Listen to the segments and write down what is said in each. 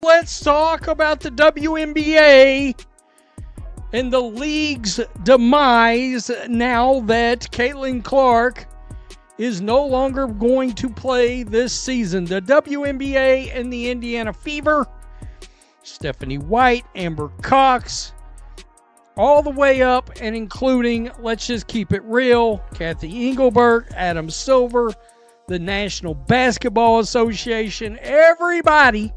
Let's talk about the WNBA and the league's demise now that Caitlin Clark is no longer going to play this season. The WNBA and the Indiana Fever, Stephanie White, Amber Cox, all the way up and including, let's just keep it real, Kathy Engelbert, Adam Silver, the National Basketball Association, everybody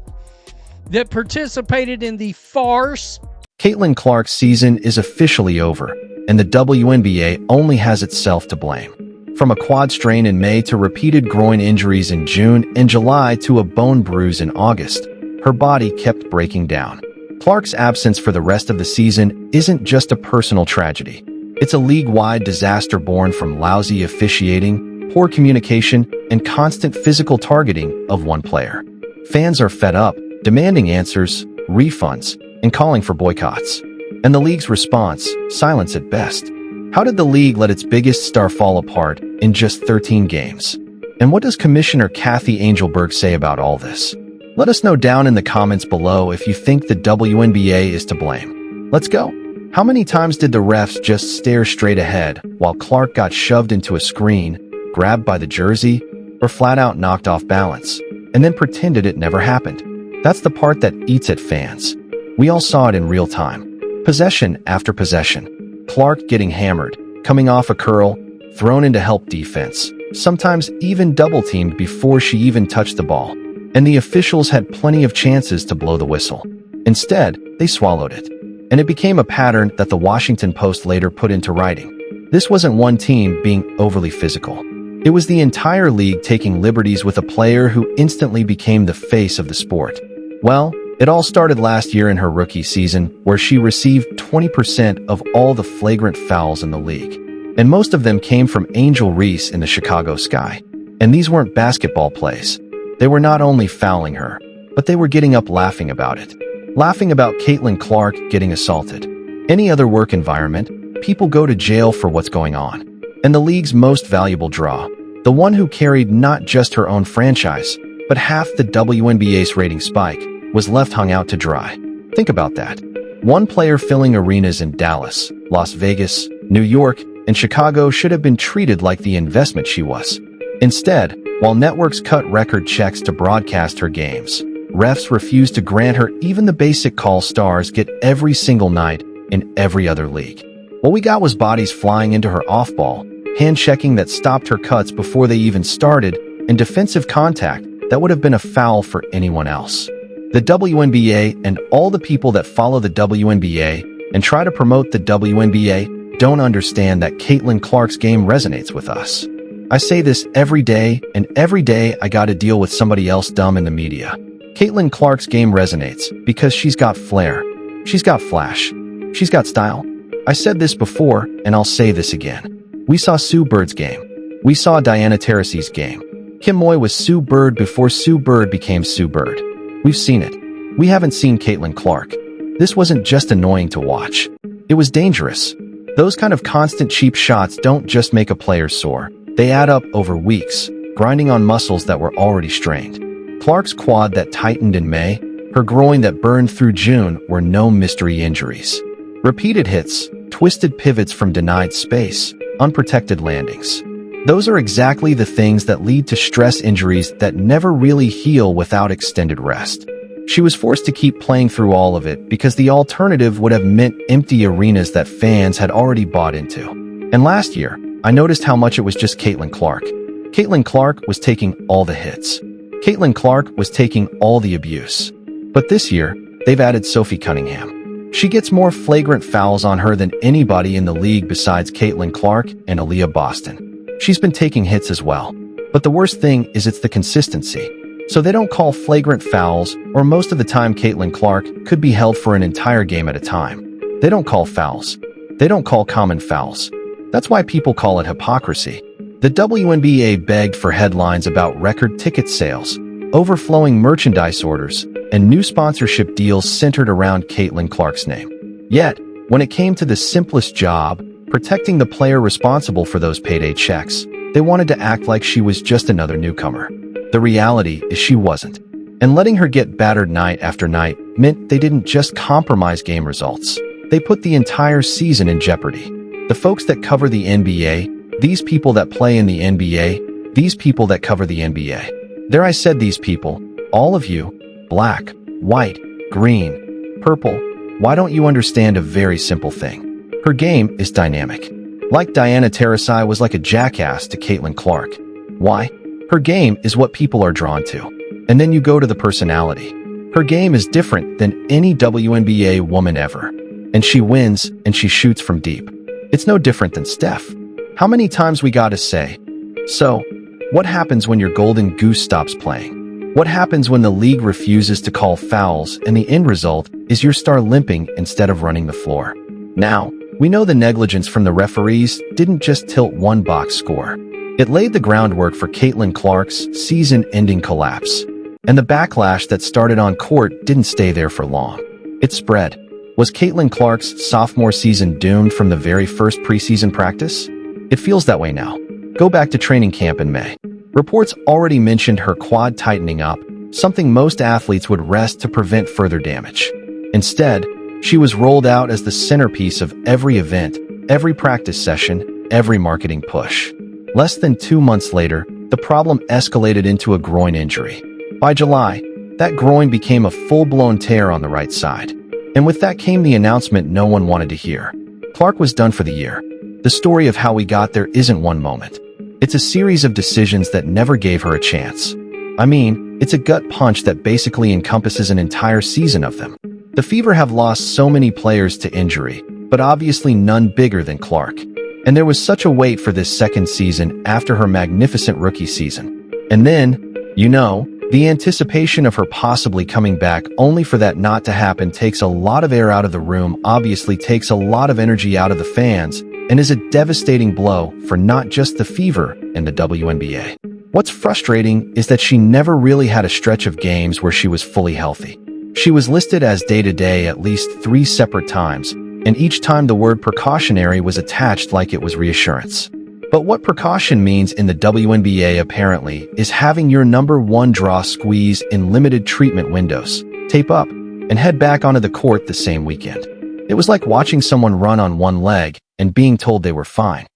that participated in the farce. Caitlin Clark's season is officially over, and the WNBA only has itself to blame. From a quad strain in May to repeated groin injuries in June and July to a bone bruise in August, her body kept breaking down. Clark's absence for the rest of the season isn't just a personal tragedy. It's a league-wide disaster born from lousy officiating, poor communication, and constant physical targeting of one player. Fans are fed up, demanding answers, refunds, and calling for boycotts. And the league's response, silence at best. How did the league let its biggest star fall apart in just 13 games? And what does Commissioner Kathy Engelbert say about all this? Let us know down in the comments below if you think the WNBA is to blame. Let's go. How many times did the refs just stare straight ahead while Clark got shoved into a screen, grabbed by the jersey, or flat out knocked off balance, and then pretended it never happened? That's the part that eats at fans. We all saw it in real time. Possession after possession. Clark getting hammered, coming off a curl, thrown into help defense, sometimes even double-teamed before she even touched the ball. And the officials had plenty of chances to blow the whistle. Instead, they swallowed it. And it became a pattern that the Washington Post later put into writing. This wasn't one team being overly physical. It was the entire league taking liberties with a player who instantly became the face of the sport. Well, it all started last year in her rookie season, where she received 20% of all the flagrant fouls in the league. And most of them came from Angel Reese in the Chicago Sky. And these weren't basketball plays. They were not only fouling her, but they were getting up laughing about it. Laughing about Caitlin Clark getting assaulted. Any other work environment, people go to jail for what's going on. And the league's most valuable draw, the one who carried not just her own franchise, but half the WNBA's rating spike, was left hung out to dry. Think about that. One player filling arenas in Dallas, Las Vegas, New York, and Chicago should have been treated like the investment she was. Instead, while networks cut record checks to broadcast her games, refs refused to grant her even the basic call stars get every single night in every other league. What we got was bodies flying into her off-ball, hand-checking that stopped her cuts before they even started, and defensive contact that would have been a foul for anyone else. The WNBA and all the people that follow the WNBA and try to promote the WNBA don't understand that Caitlin Clark's game resonates with us. I say this every day, and every day I gotta deal with somebody else dumb in the media. Caitlin Clark's game resonates because she's got flair. She's got flash. She's got style. I said this before, and I'll say this again. We saw Sue Bird's game. We saw Diana Taurasi's game. Kim Moy was Sue Bird before Sue Bird became Sue Bird. We've seen it. We haven't seen Caitlin Clark. This wasn't just annoying to watch. It was dangerous. Those kind of constant cheap shots don't just make a player sore. They add up over weeks, grinding on muscles that were already strained. Clark's quad that tightened in May, her groin that burned through June were no mystery injuries. Repeated hits, twisted pivots from denied space, unprotected landings. Those are exactly the things that lead to stress injuries that never really heal without extended rest. She was forced to keep playing through all of it because the alternative would have meant empty arenas that fans had already bought into. And last year, I noticed how much it was just Caitlin Clark. Caitlin Clark was taking all the hits. Caitlin Clark was taking all the abuse. But this year, they've added Sophie Cunningham. She gets more flagrant fouls on her than anybody in the league besides Caitlin Clark and Aaliyah Boston. She's been taking hits as well. But the worst thing is it's the consistency. So they don't call flagrant fouls, or most of the time Caitlin Clark could be held for an entire game at a time. They don't call fouls. They don't call common fouls. That's why people call it hypocrisy. The WNBA begged for headlines about record ticket sales, overflowing merchandise orders, and new sponsorship deals centered around Caitlin Clark's name. Yet, when it came to the simplest job, protecting the player responsible for those payday checks, they wanted to act like she was just another newcomer. The reality is she wasn't. And letting her get battered night after night meant they didn't just compromise game results. They put the entire season in jeopardy. The folks that cover the NBA, these people that play in the NBA, these people that cover the NBA. There I said these people, all of you, black, white, green, purple. Why don't you understand a very simple thing? Her game is dynamic. Like Diana Taurasi was like a jackass to Caitlin Clark. Why? Her game is what people are drawn to. And then you go to the personality. Her game is different than any WNBA woman ever. And she wins, and she shoots from deep. It's no different than Steph. How many times we gotta say, so, what happens when your golden goose stops playing? What happens when the league refuses to call fouls and the end result is your star limping instead of running the floor? Now, we know the negligence from the referees didn't just tilt one box score. It laid the groundwork for Caitlin Clark's season-ending collapse. And the backlash that started on court didn't stay there for long. It spread. Was Caitlin Clark's sophomore season doomed from the very first preseason practice? It feels that way now. Go back to training camp in May. Reports already mentioned her quad tightening up, something most athletes would rest to prevent further damage. Instead, she was rolled out as the centerpiece of every event, every practice session, every marketing push. Less than 2 months later, the problem escalated into a groin injury. By July, that groin became a full-blown tear on the right side. And with that came the announcement no one wanted to hear. Clark was done for the year. The story of how we got there isn't one moment. It's a series of decisions that never gave her a chance. I mean, it's a gut punch that basically encompasses an entire season of them. The Fever have lost so many players to injury, but obviously none bigger than Clark. And there was such a wait for this second season after her magnificent rookie season. And then, the anticipation of her possibly coming back only for that not to happen takes a lot of air out of the room, obviously takes a lot of energy out of the fans, and is a devastating blow for not just the Fever and the WNBA. What's frustrating is that she never really had a stretch of games where she was fully healthy. She was listed as day-to-day at least 3 separate times, and each time the word precautionary was attached like it was reassurance. But what precaution means in the WNBA apparently is having your number 1 draw squeeze in limited treatment windows, tape up, and head back onto the court the same weekend. It was like watching someone run on one leg and being told they were fine.